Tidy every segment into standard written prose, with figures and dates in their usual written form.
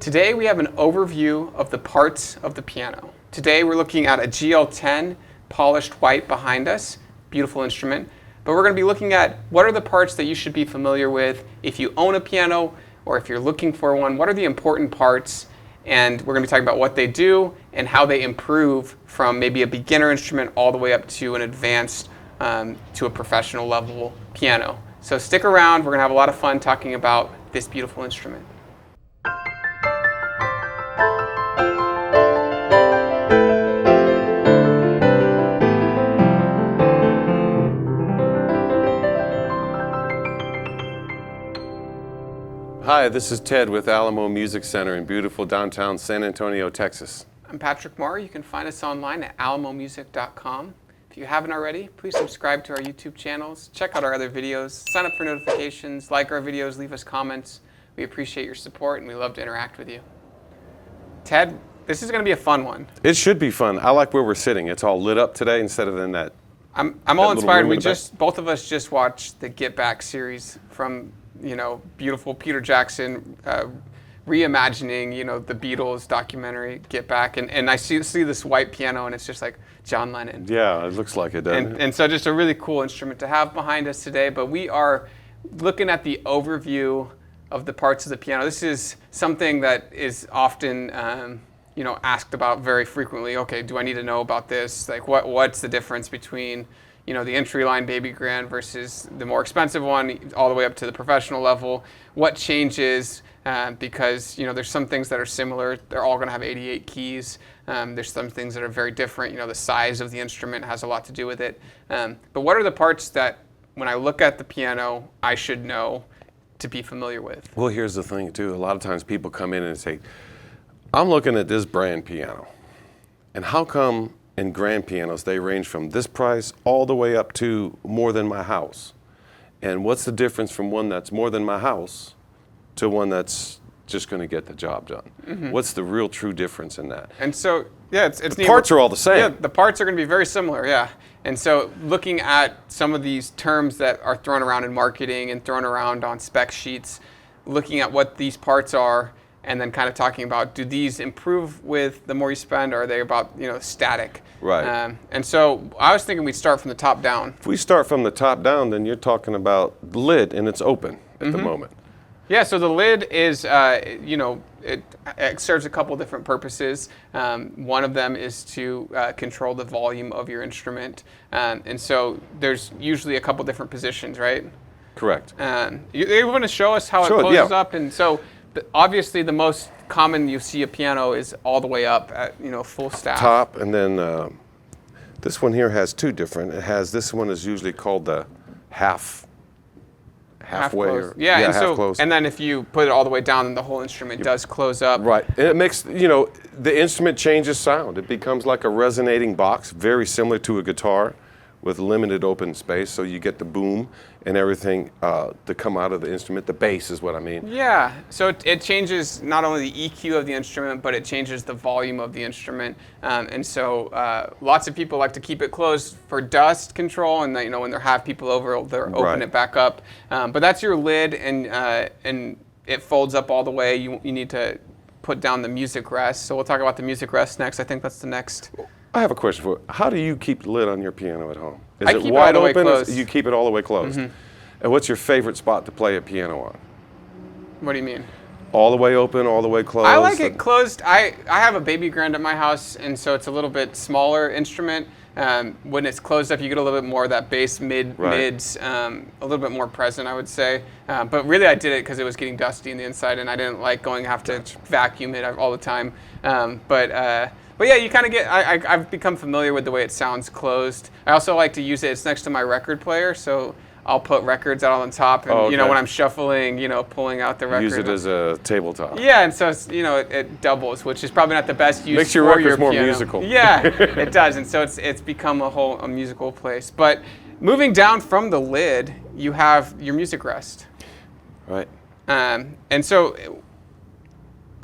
Today we have an overview of the parts of the piano. Today we're looking at a GL10 polished white behind us, beautiful instrument. But we're going to be looking at what are the parts that you should be familiar with if you own a piano or if you're looking for one. What are the important parts? And we're going to be talking about what they do and how they improve from maybe a beginner instrument all the way up to an advanced, to a professional level piano. So stick around. We're going to have a lot of fun talking about this beautiful instrument. Hi, this is Ted with Alamo Music Center in beautiful downtown San Antonio, Texas. I'm Patrick Marr. You can find us online at alamomusic.com. If you haven't already, please subscribe to our YouTube channels, check out our other videos, sign up for notifications, like our videos, leave us comments. We appreciate your support and we love to interact with you. Ted, this is going to be a fun one. It should be fun. I like where we're sitting. It's all lit up today instead of in that. I'm all inspired. Both of us just watched the Get Back series from beautiful Peter Jackson reimagining, the Beatles documentary, Get Back. And I see this white piano and it's just like John Lennon. Yeah, it looks like it, doesn't it? And so just a really cool instrument to have behind us today. But we are looking at the overview of the parts of the piano. This is something that is often, asked about very frequently. Okay, do I need to know about this? Like what's the difference between the entry line baby grand versus the more expensive one, all the way up to the professional level? What changes? Because there's some things that are similar. They're all going to have 88 keys. There's some things that are very different. The size of the instrument has a lot to do with it. But what are the parts that, when I look at the piano, I should know to be familiar with? Well, here's the thing too. A lot of times people come in and say, I'm looking at this brand piano, and how come in grand pianos, they range from this price all the way up to more than my house? And what's the difference from one that's more than my house to one that's just going to get the job done? Mm-hmm. What's the real true difference in that? And so, yeah, it's the parts are all the same. Yeah, the parts are going to be very similar, yeah. And so looking at some of these terms that are thrown around in marketing and thrown around on spec sheets, looking at what these parts are, and then kind of talking about, do these improve with the more you spend, or are they about static? Right. And so I was thinking we'd start from the top down. If we start from the top down, then you're talking about the lid, and it's open at the moment. Yeah, so the lid is, it serves a couple different purposes. One of them is to control the volume of your instrument. And so there's usually a couple different positions, right? Correct. You want to show us how it closes up? And so obviously the most common you see a piano is all the way up at full staff. Top, and then this one here has two different. This one is usually called the halfway. Half or half close. And then if you put it all the way down, then the whole instrument does close up. Right. And it makes, the instrument changes sound. It becomes like a resonating box, very similar to a guitar with limited open space. So you get the boom and everything to come out of the instrument. The bass is what I mean. Yeah. So it changes not only the EQ of the instrument, but it changes the volume of the instrument. And so lots of people like to keep it closed for dust control, and when they have people over, they'll open it back up. But that's your lid, and it folds up all the way. You need to put down the music rest. So we'll talk about the music rest next. I think that's the next. I have a question for you. How do you keep the lid on your piano at home? Is I it keep wide it all the way open? closed. You keep it all the way closed. Mm-hmm. And what's your favorite spot to play a piano on? What do you mean? All the way open, all the way closed? I like it closed. I have a baby grand at my house, and so it's a little bit smaller instrument. When it's closed up, you get a little bit more of that bass mids, a little bit more present, I would say. But really, I did it because it was getting dusty in the inside, and I didn't like have to vacuum it all the time. But yeah, you kind of get. I've become familiar with the way it sounds closed. I also like to use it. It's next to my record player, so I'll put records out on top, and when I'm shuffling, pulling out the record. Use it as a tabletop. Yeah, and so it's, it doubles, which is probably not the best use. Makes your for records your more piano. musical. Yeah, it does, and so it's become a musical place. But moving down from the lid, you have your music rest. Right. And so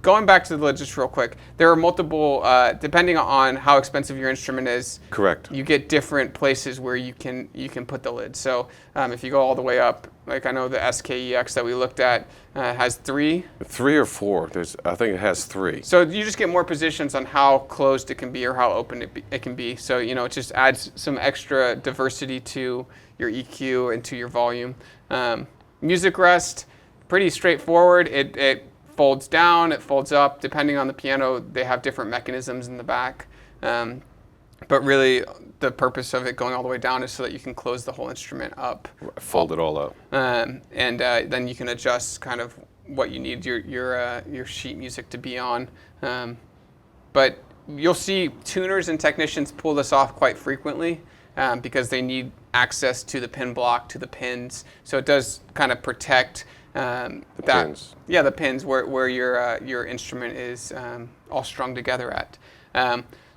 going back to the lid just real quick, there are multiple, depending on how expensive your instrument is. Correct. You get different places where you can put the lid. So if you go all the way up, like I know the SKEX that we looked at has 3. 3 or 4. I think it has 3. So you just get more positions on how closed it can be or how open it can be. So it just adds some extra diversity to your EQ and to your volume. Music rest, pretty straightforward. It folds down, it folds up. Depending on the piano, they have different mechanisms in the back. But really, the purpose of it going all the way down is so that you can close the whole instrument up. Fold it all up. And then you can adjust kind of what you need your sheet music to be on. But you'll see tuners and technicians pull this off quite frequently because they need access to the pin block, to the pins. So it does kind of protect pins. Yeah, the pins where your instrument is all strung together at.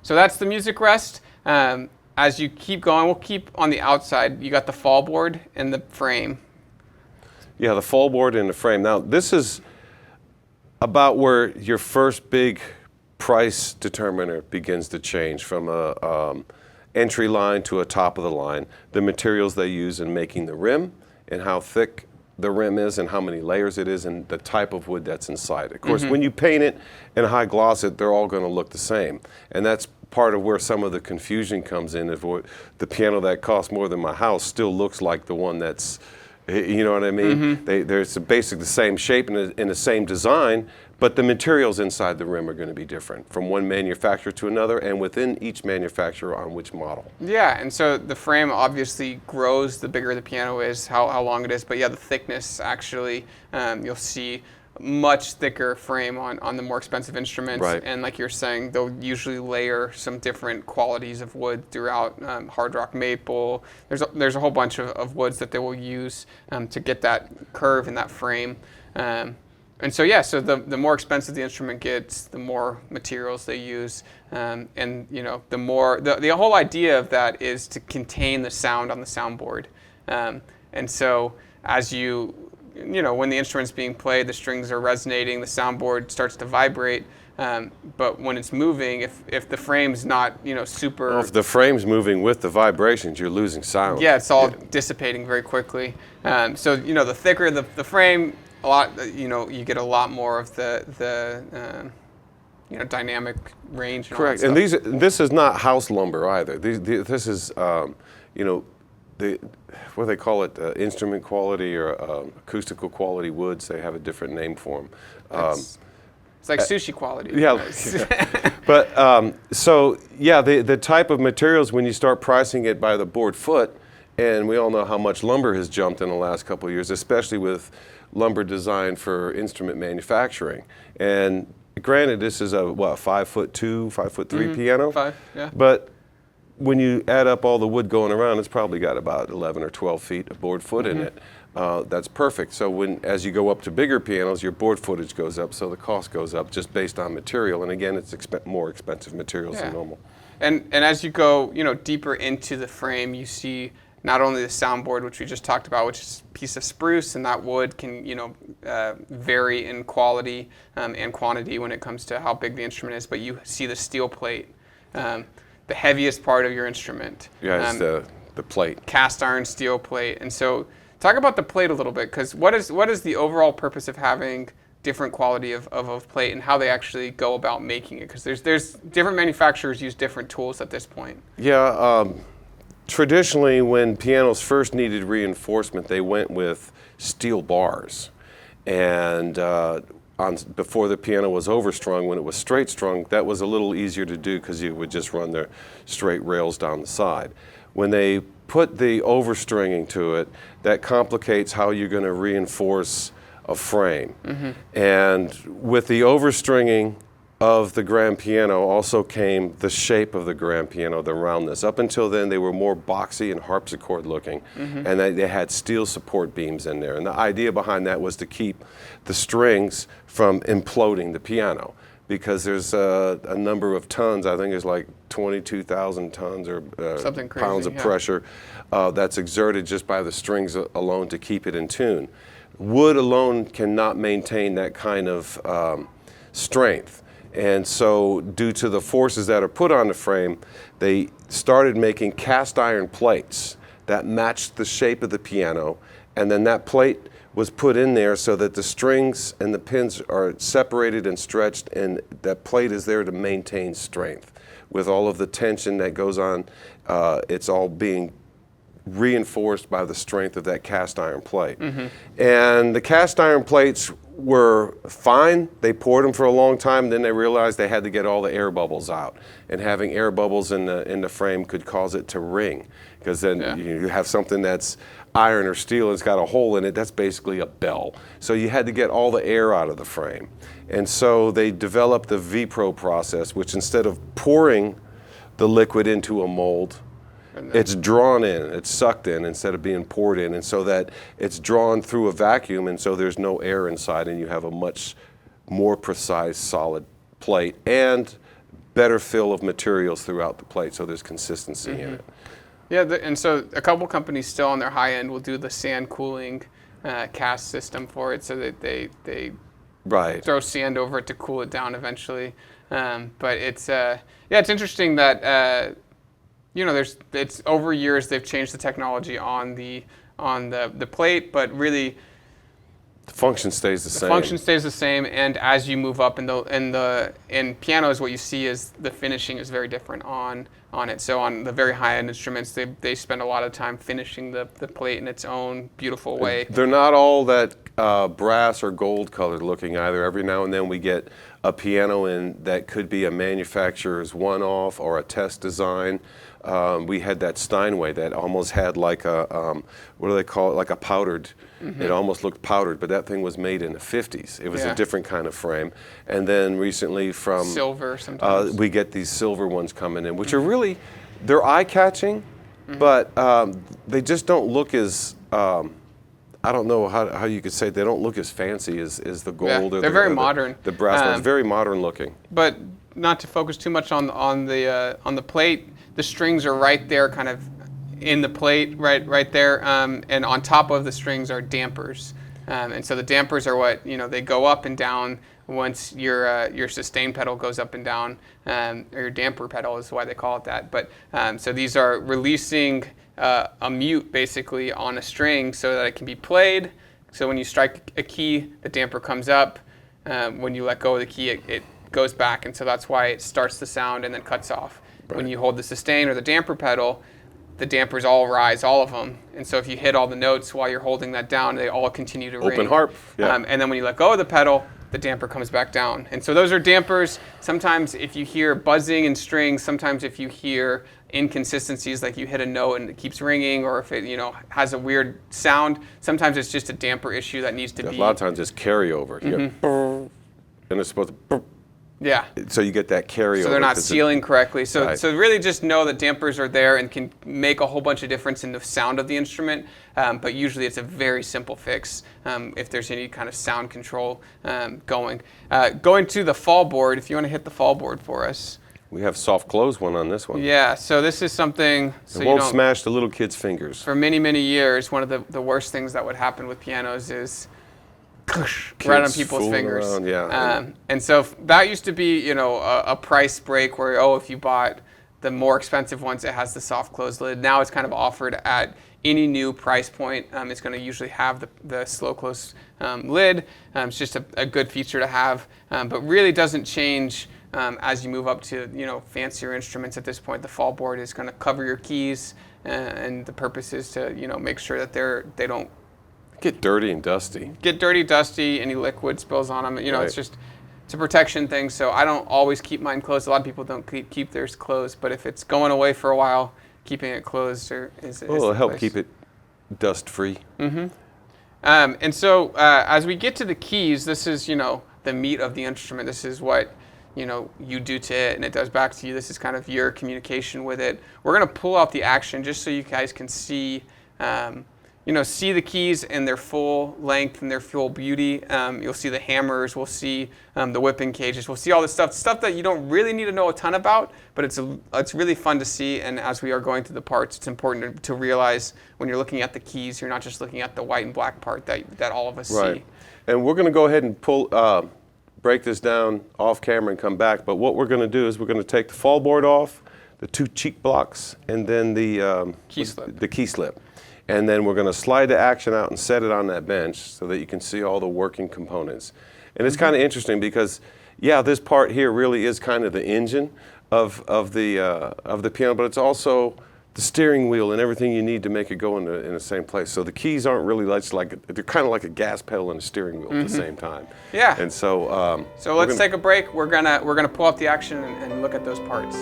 So that's the music rest. As you keep going, we'll keep on the outside. You got the fall board and the frame. Yeah, the fall board and the frame. Now, this is about where your first big price determiner begins to change from a entry line to a top of the line. The materials they use in making the rim and how thick the rim is and how many layers it is and the type of wood that's inside. Of course, when you paint it and high gloss it, they're all going to look the same. And that's part of where some of the confusion comes in. If the piano that costs more than my house still looks like the one that's, you know what I mean? They're basically the same shape and the same design, but the materials inside the rim are going to be different from one manufacturer to another and within each manufacturer on which model. Yeah, and so the frame obviously grows the bigger the piano is, how long it is, but yeah, the thickness actually, you'll see much thicker frame on the more expensive instruments. Right. And like you're saying, they'll usually layer some different qualities of wood throughout. Hard rock maple, there's a whole bunch of woods that they will use to get that curve in that frame. And so yeah, so the more expensive the instrument gets, the more materials they use, and the more the whole idea of that is to contain the sound on the soundboard. And so as when the instrument's being played, the strings are resonating, the soundboard starts to vibrate. But when it's moving, if the frame's not super, Well, if the frame's moving with the vibrations, you're losing sound. yeah, it's all dissipating very quickly. So the thicker the frame, a lot, you get a lot more of the dynamic range. And Correct. all that And stuff. this is not house lumber either. This is, what do they call it, instrument quality or acoustical quality woods. They have a different name for them. It's like sushi quality. Yeah. But the type of materials, when you start pricing it by the board foot, and we all know how much lumber has jumped in the last couple of years, especially with lumber designed for instrument manufacturing. And granted, this is a 5'2", 5'3" piano. 5, yeah. But when you add up all the wood going around, it's probably got about 11 or 12 feet of board foot in it. That's perfect. So as you go up to bigger pianos, your board footage goes up, so the cost goes up just based on material. And again, it's more expensive materials than normal. And as you go, deeper into the frame, you see not only the soundboard, which we just talked about, which is a piece of spruce, and that wood can, vary in quality and quantity when it comes to how big the instrument is. But you see the steel plate, the heaviest part of your instrument. Yeah, it's the plate. Cast iron steel plate. And so talk about the plate a little bit, because what is the overall purpose of having different quality of plate and how they actually go about making it? Because there's different manufacturers use different tools at this point. Yeah. Traditionally, when pianos first needed reinforcement, they went with steel bars. And before the piano was overstrung, when it was straight strung, that was a little easier to do because you would just run the straight rails down the side. When they put the overstringing to it, that complicates how you're going to reinforce a frame. And with the overstringing of the grand piano also came the shape of the grand piano, the roundness. Up until then, they were more boxy and harpsichord looking, and they had steel support beams in there. And the idea behind that was to keep the strings from imploding the piano, because there's a number of tons, I think it's like 22,000 tons or Something crazy, pounds of pressure that's exerted just by the strings alone to keep it in tune. Wood alone cannot maintain that kind of strength. And so due to the forces that are put on the frame, they started making cast iron plates that matched the shape of the piano, and then that plate was put in there so that the strings and the pins are separated and stretched, and that plate is there to maintain strength. With all of the tension that goes on, it's all being reinforced by the strength of that cast iron plate. And the cast iron plates were fine. They poured them for a long time, then they realized they had to get all the air bubbles out. And having air bubbles in the frame could cause it to ring, because then you have something that's iron or steel and it's got a hole in it, that's basically a bell. So you had to get all the air out of the frame. And so they developed the V-Pro process, which instead of pouring the liquid into a mold, it's drawn in, it's sucked in instead of being poured in, and so that it's drawn through a vacuum, and so there's no air inside, and you have a much more precise, solid plate and better fill of materials throughout the plate, so there's consistency in it. Yeah, and so a couple companies still on their high end will do the sand cooling cast system for it, so that they throw sand over it to cool it down eventually. But it's it's interesting that it's over years they've changed the technology on the plate, but really the function stays the same. The function stays the same, and as you move up in pianos, what you see is the finishing is very different on it. So on the very high-end instruments, they spend a lot of time finishing the plate in its own beautiful way. They're not all that brass or gold colored looking either. Every now and then we get a piano in that could be a manufacturer's one-off or a test design. We had that Steinway that almost had like a, what do they call it, like a powdered, it almost looked powdered, but that thing was made in the 50s. It was a different kind of frame. And then recently from silver sometimes. We get these silver ones coming in, which are really, they're eye-catching, but they just don't look as, I don't know how you could say, they don't look as fancy as the gold. They're very modern. The brass ones, very modern looking. But not to focus too much on the plate, the strings are right there, kind of in the plate, right there, and on top of the strings are dampers, and so the dampers are what they go up and down once your sustain pedal goes up and down, or your damper pedal is why they call it that. But so these are releasing a mute basically on a string so that it can be played. So when you strike a key, the damper comes up. When you let go of the key, it goes back, and so that's why it starts the sound and then cuts off. Right. When you hold the sustain or the damper pedal, the dampers all rise, all of them. And so if you hit all the notes while you're holding that down, they all continue to ring. Open harp. Yeah. And then when you let go of the pedal, the damper comes back down. And so those are dampers. Sometimes if you hear buzzing in strings, sometimes if you hear inconsistencies, like you hit a note and it keeps ringing, or if it has a weird sound, sometimes it's just a damper issue that needs to be. A lot of times it's carryover. And it's supposed to. Yeah. So you get that carryover. So they're not sealing correctly. So Right. so really just know that dampers are there and can make a whole bunch of difference in the sound of the instrument. But usually it's a very simple fix if there's any kind of sound control going. Going to the fall board, if you want to hit the fall board for us. We have soft close one on this one. Yeah. So this is something. So it won't smash the little kids' fingers. For many, many years, one of the worst things that would happen with pianos is right on people's fingers. Around, and so that used to be, a price break where, if you bought the more expensive ones, it has the soft close lid. Now it's kind of offered at any new price point. It's going to usually have the slow close lid. It's just a good feature to have, but really doesn't change as you move up to, fancier instruments. At this point, the fall board is going to cover your keys, and the purpose is to, make sure that they don't get dirty and dusty. Any liquid spills on them. Right. It's a protection thing. So I don't always keep mine closed. A lot of people don't keep theirs closed. But if it's going away for a while, keeping it closed it'll help keep it dust free. And so as we get to the keys, this is the meat of the instrument. This is what you do to it, and it does back to you. This is kind of your communication with it. We're gonna pull out the action just so you guys can see. See the keys in their full length and their full beauty. You'll see the hammers. We'll see the whipping cages. We'll see all this stuff that you don't really need to know a ton about, but it's really fun to see. And as we are going through the parts, it's important to realize when you're looking at the keys, you're not just looking at the white and black part that all of us see. And we're going to go ahead and break this down off camera and come back. But what we're going to do is we're going to take the fall board off, the 2 cheek blocks, and then the key slip. The key slip. And then we're going to slide the action out and set it on that bench so that you can see all the working components. And it's kind of interesting because, yeah, this part here really is kind of the engine of the piano, but it's also the steering wheel and everything you need to make it go in the same place. So the keys aren't really they're kind of like a gas pedal and a steering wheel at the same time. Yeah. And so so let's take a break. We're gonna pull up the action and look at those parts.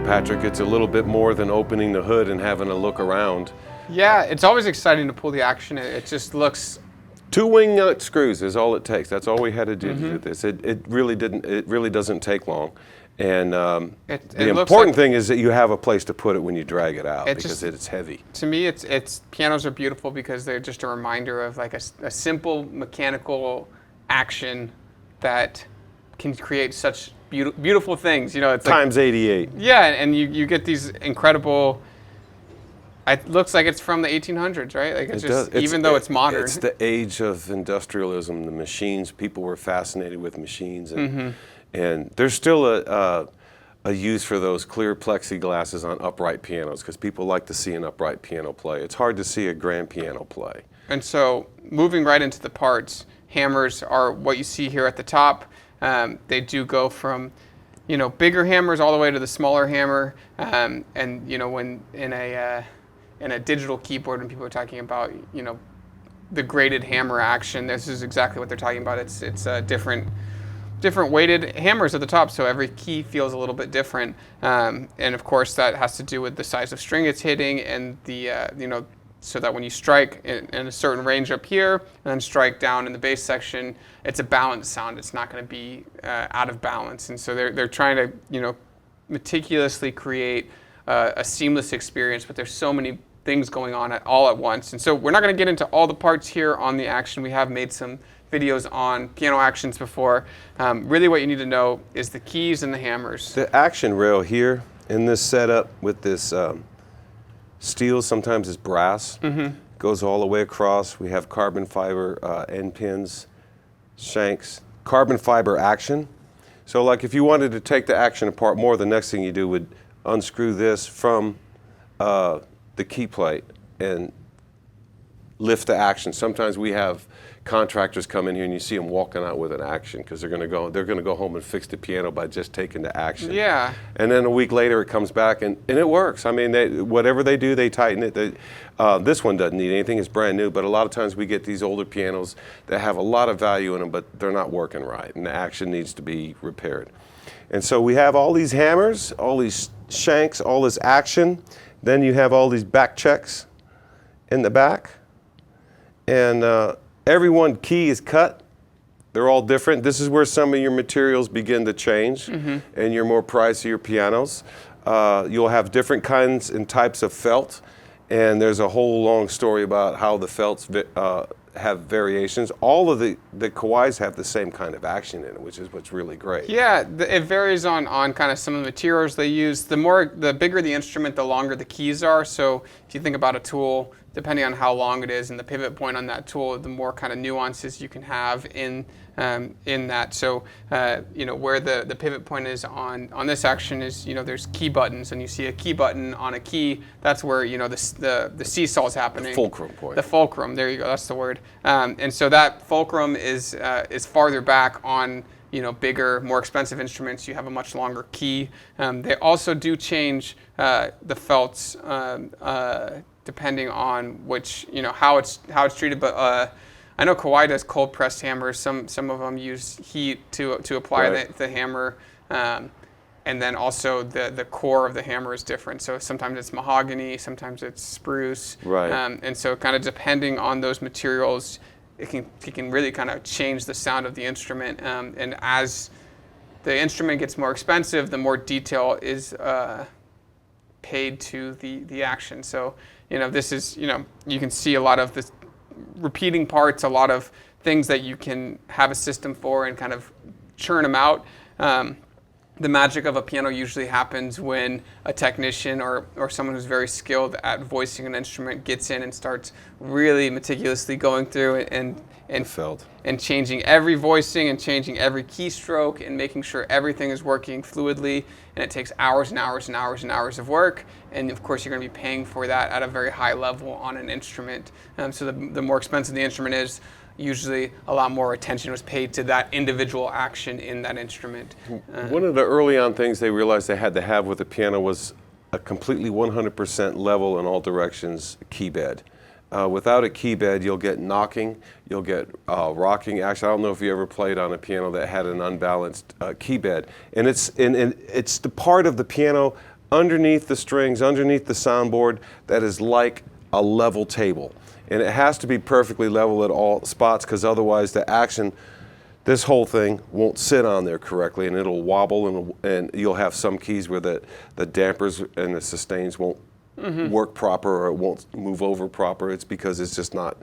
Patrick, it's a little bit more than opening the hood and having a look around. Yeah, it's always exciting to pull the action. It just looks... 2 wing nut screws is all it takes. That's all we had to do to do this. It really doesn't take long. And the important thing is that you have a place to put it when you drag it out because it's heavy. To me, it's pianos are beautiful because they're just a reminder of like a simple mechanical action that can create such beautiful things, you know. It's times like, 88. Yeah, and you get these incredible. It looks like it's from the 1800s, right? Like even though it's modern. It's the age of industrialism. The machines, people were fascinated with machines, and there's still a use for those clear plexiglasses on upright pianos because people like to see an upright piano play. It's hard to see a grand piano play. And so, moving right into the parts, hammers are what you see here at the top. They do go from, you know, bigger hammers all the way to the smaller hammer. And you know, when in a digital keyboard, when people are talking about, you know, the graded hammer action, this is exactly what they're talking about. It's different weighted hammers at the top, so every key feels a little bit different. And of course, that has to do with the size of string it's hitting and the you know, so that when you strike in a certain range up here and then strike down in the bass section, it's a balanced sound. It's not going to be out of balance. And so they're trying to, you know, meticulously create a seamless experience, but there's so many things going on all at once. And so we're not going to get into all the parts here on the action. We have made some videos on piano actions before. Really what you need to know is the keys and the hammers. The action rail here in this setup with this steel, sometimes it's brass, goes all the way across. We have carbon fiber end pins, shanks, carbon fiber action. So like if you wanted to take the action apart more, the next thing you do would unscrew this from the key plate and lift the action. Sometimes we have contractors come in here and you see them walking out with an action because they're going to go home and fix the piano by just taking the action. Yeah. And then a week later it comes back and it works. I mean, whatever they do, they tighten it. This one doesn't need anything. It's brand new. But a lot of times we get these older pianos that have a lot of value in them, but they're not working right, and the action needs to be repaired. And so we have all these hammers, all these shanks, all this action. Then you have all these back checks in the back. And every one key is cut. They're all different. This is where some of your materials begin to change and your more pricier pianos. You'll have different kinds and types of felt. And there's a whole long story about how the felts have variations. All of the Kawais have the same kind of action in it, which is what's really great. Yeah, it varies on kind of some of the materials they use. The bigger the instrument, the longer the keys are. So if you think about a tool, depending on how long it is and the pivot point on that tool, the more kind of nuances you can have in that. So you know, where the pivot point is on this action is, you know, there's key buttons, and you see a key button on a key. That's where, you know, the seesaw is happening. The fulcrum point. The fulcrum. There you go. That's the word. And so that fulcrum is farther back on, you know, bigger, more expensive instruments. You have a much longer key. They also do change the felts depending on which, you know, how it's treated. But I know Kawai does cold pressed hammers. Some of them use heat to apply the hammer. And then also the core of the hammer is different. So sometimes it's mahogany, sometimes it's spruce. Right. And so kind of depending on those materials, it can really kind of change the sound of the instrument. And as the instrument gets more expensive, the more detail is paid to the action. So, you know, this is, you know, you can see a lot of this repeating parts, a lot of things that you can have a system for and kind of churn them out. The magic of a piano usually happens when a technician or someone who's very skilled at voicing an instrument gets in and starts really meticulously going through and changing every voicing and changing every keystroke and making sure everything is working fluidly. And it takes hours and hours and hours and hours of work. And of course, you're going to be paying for that at a very high level on an instrument. So the more expensive the instrument is, usually a lot more attention was paid to that individual action in that instrument. One of the early on things they realized they had to have with the piano was a completely 100% level in all directions key bed. Without a key bed, you'll get knocking, you'll get rocking. Actually, I don't know if you ever played on a piano that had an unbalanced key bed. And it's the part of the piano underneath the strings, underneath the soundboard, that is like a level table. And it has to be perfectly level at all spots, because otherwise the action, this whole thing won't sit on there correctly, and it'll wobble, and you'll have some keys where the dampers and the sustains won't work proper, or it won't move over proper. It's because it's just not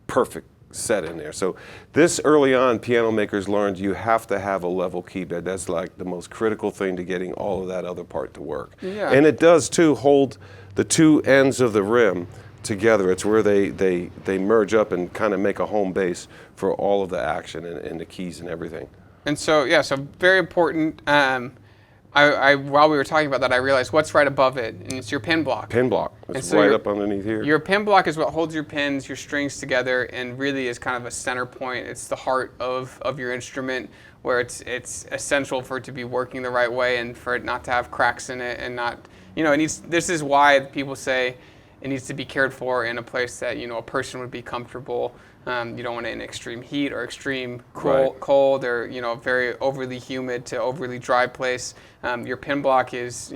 perfect set in there. So this early on, piano makers learned you have to have a level key bed. That's like the most critical thing to getting all of that other part to work. Yeah. And it does too hold the two ends of the rim together. It's where they merge up and kind of make a home base for all of the action and the keys and everything. And so, yeah, so very important. While we were talking about that, I realized what's right above it, and it's your pin block. Pin block. It's so right up underneath here. Your pin block is what holds your pins, your strings together, and really is kind of a center point. It's the heart of your instrument, where it's essential for it to be working the right way and for it not to have cracks in it, and not, it needs. This is why people say it needs to be cared for in a place that a person would be comfortable. You don't want it in extreme heat or extreme cold or very overly humid to overly dry place. Your pin block is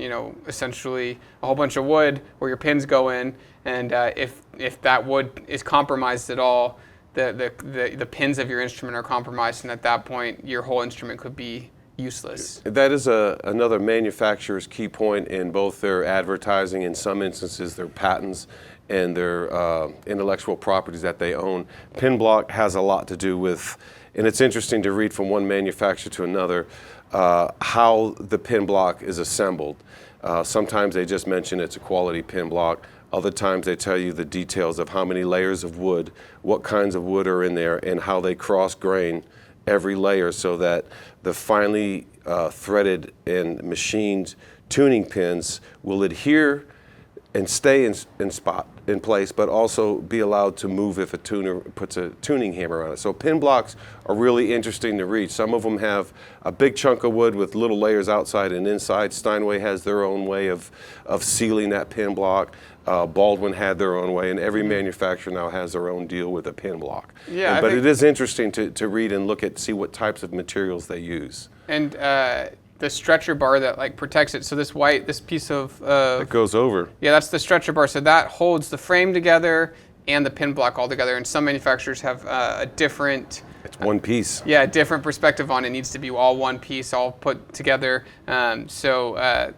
essentially a whole bunch of wood where your pins go in, and if that wood is compromised at all, the pins of your instrument are compromised, and at that point your whole instrument could be useless. That is another manufacturer's key point in both their advertising, in some instances their patents, and their intellectual properties that they own. Pin block has a lot to do with, and it's interesting to read from one manufacturer to another, how the pin block is assembled. Sometimes they just mention it's a quality pin block. Other times they tell you the details of how many layers of wood, what kinds of wood are in there, and how they cross grain every layer so that the finely threaded and machined tuning pins will adhere and stay in place, but also be allowed to move if a tuner puts a tuning hammer on it. So pin blocks are really interesting to read. Some of them have a big chunk of wood with little layers outside and inside. Steinway has their own way of sealing that pin block. Baldwin had their own way, and every manufacturer now has their own deal with a pin block. Yeah, but it is interesting to read and look at, see what types of materials they use. And the stretcher bar that protects it. So this piece of it goes over. Yeah, that's the stretcher bar. So that holds the frame together and the pin block all together. And some manufacturers have a different. It's one piece. Yeah, a different perspective on it. It needs to be all one piece, all put together. So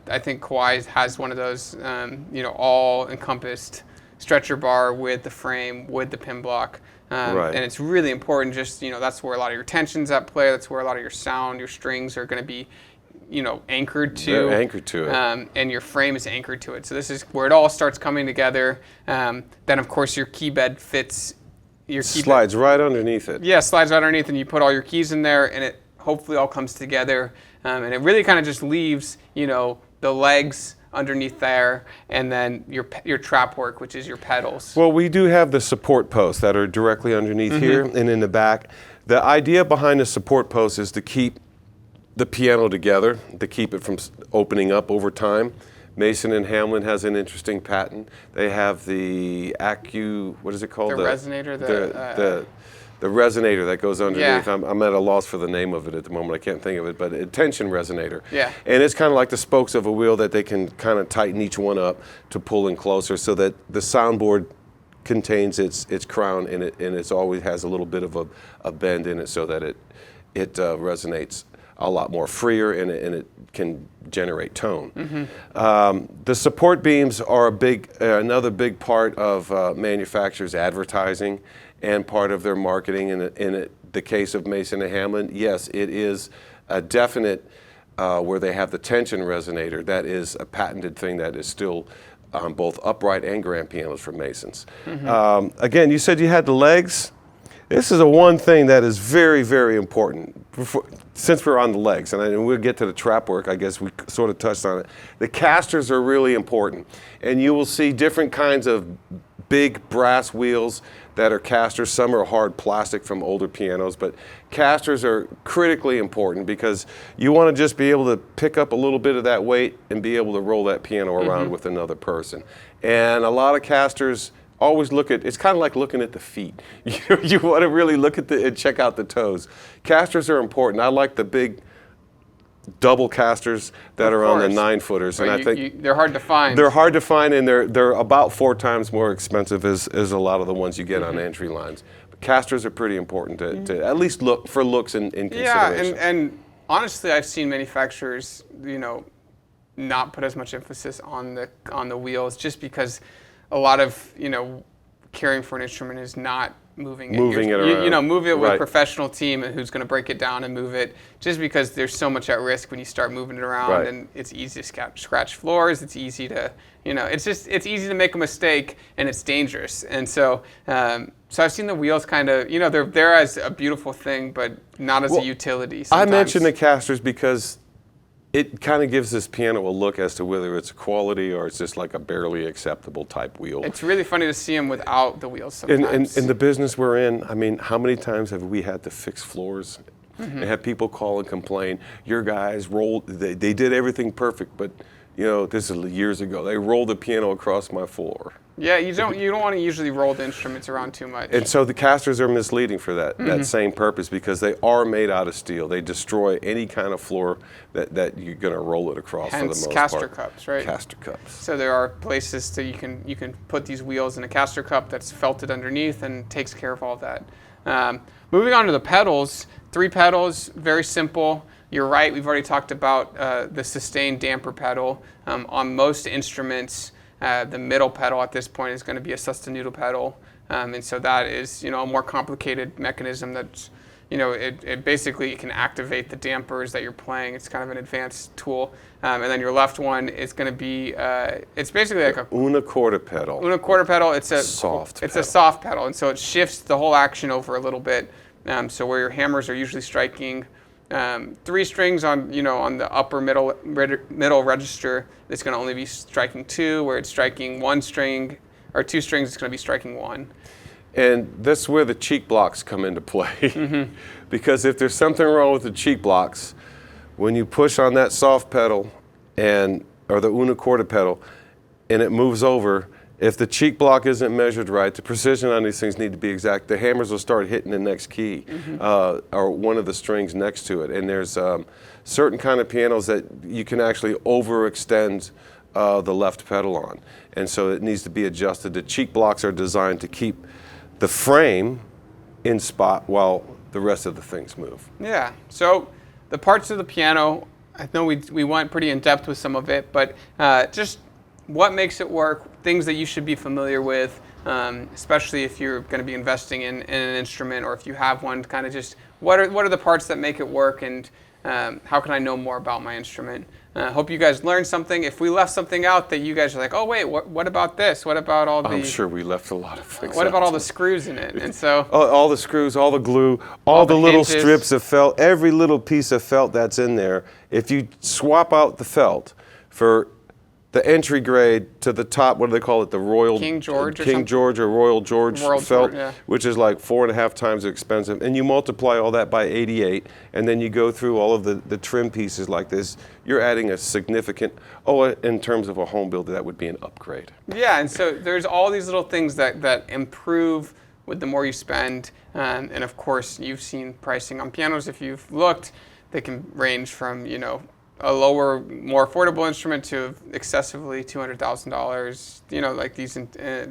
I think Kawai has one of those, all encompassed stretcher bar with the frame, with the pin block. Right. And it's really important. Just that's where a lot of your tension's at play. That's where a lot of your sound, your strings are going to be. Anchored to. They're anchored to it. And your frame is anchored to it. So this is where it all starts coming together. Then, of course, your key bed fits. Slides right underneath it. Yeah, slides right underneath, and you put all your keys in there, and it hopefully all comes together. And it really kind of just leaves, the legs underneath there, and then your trap work, which is your pedals. Well, we do have the support posts that are directly underneath here and in the back. The idea behind the support posts is to keep the piano together, to keep it from opening up over time. Mason and Hamlin has an interesting patent. They have the what is it called? The Resonator. The Resonator that goes underneath. Yeah. I'm at a loss for the name of it at the moment. I can't think of it, but a tension resonator. Yeah. And it's kind of like the spokes of a wheel that they can kind of tighten each one up to pull in closer so that the soundboard contains its crown in it, and it always has a little bit of a bend in it so that it resonates a lot more freer, and it can generate tone. The support beams are another big part of manufacturers' advertising and part of their marketing. In the case of Mason and Hamlin, yes, it is a definite where they have the tension resonator. That is a patented thing that is still on both upright and grand pianos for Masons. Again, you said you had the legs. This is the one thing that is very, very important. Since we're on the legs, and we'll get to the trap work, I guess we sort of touched on it. The casters are really important. And you will see different kinds of big brass wheels that are casters. Some are hard plastic from older pianos, but casters are critically important because you want to just be able to pick up a little bit of that weight and be able to roll that piano around with another person. And a lot of casters always look at, it's kind of like looking at the feet. You want to really look at and check out the toes. Casters are important. I like the big double casters that are on the 9-footers, and I think they're hard to find. They're hard to find, and they're about 4 times more expensive as a lot of the ones you get on entry lines. But casters are pretty important to at least look for looks in consideration. Yeah, and honestly, I've seen manufacturers, not put as much emphasis on the wheels, just because a lot of caring for an instrument is not moving it around. Move it with a professional team who's going to break it down and move it, just because there's so much at risk when you start moving it around, and it's easy to scratch floors. It's easy to, it's easy to make a mistake, and it's dangerous. And so I've seen the wheels kind of, they're there as a beautiful thing, but not as a utility sometimes. I mentioned the casters because it kind of gives this piano a look as to whether it's quality or it's just like a barely acceptable type wheel. It's really funny to see them without the wheels sometimes. In the business we're in, I mean, how many times have we had to fix floors and have people call and complain, your guys rolled, they did everything perfect, but this is years ago, they rolled the piano across my floor. Yeah, you don't want to usually roll the instruments around too much. And so the casters are misleading for that same purpose, because they are made out of steel. They destroy any kind of floor that you're going to roll it across. Hence, for the most caster part. cups, right? Caster cups. So there are places that you can put these wheels in a caster cup that's felted underneath and takes care of all that. Moving on to the pedals, 3 pedals, very simple. You're right, we've already talked about the sustained damper pedal. On most instruments, the middle pedal at this point is going to be a sostenuto pedal, and so that is a more complicated mechanism that's it basically can activate the dampers that you're playing. It's kind of an advanced tool, and then your left one is going to be it's basically like a una corda pedal. Una corda pedal. It's a soft. It's a soft pedal, and so it shifts the whole action over a little bit. So where your hammers are usually striking 3 strings on the upper middle register, it's going to only be striking 2. Where it's striking 1 string or 2 strings, it's going to be striking 1. And that's where the cheek blocks come into play. Because if there's something wrong with the cheek blocks, when you push on that soft pedal or the una corda pedal, and it moves over, if the cheek block isn't measured right, the precision on these things need to be exact. The hammers will start hitting the next key or one of the strings next to it. And there's certain kind of pianos that you can actually overextend the left pedal on. And so it needs to be adjusted. The cheek blocks are designed to keep the frame in spot while the rest of the things move. Yeah, so the parts of the piano, I know we went pretty in depth with some of it, but just what makes it work, things that you should be familiar with, especially if you're going to be investing in an instrument, or if you have one, kind of just what are the parts that make it work, and how can I know more about my instrument? Hope you guys learned something. If we left something out that you guys are like, oh wait, what about this? What about all the... I'm sure we left a lot of things What out. about all the screws in it? And so... all the screws, all the glue, all the little hinges. strips of felt, every little piece of felt that's in there. If you swap out the felt for the entry grade to the top, what do they call it? The Royal King George or King something? George or Royal George Royal felt, George, yeah. which is like 4.5 times as expensive. And you multiply all that by 88, and then you go through all of the trim pieces like this. You're adding a significant, in terms of a home builder, that would be an upgrade. Yeah, and so there's all these little things that improve with the more you spend. And of course, you've seen pricing on pianos. If you've looked, they can range from, a lower, more affordable instrument to excessively $200,000, like these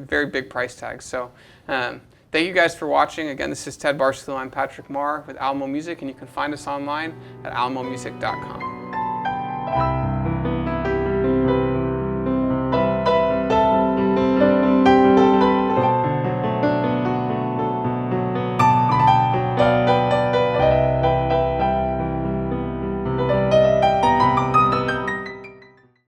very big price tags. So thank you guys for watching. Again, this is Ted Barstow. I'm Patrick Marr with Alamo Music, and you can find us online at alamomusic.com.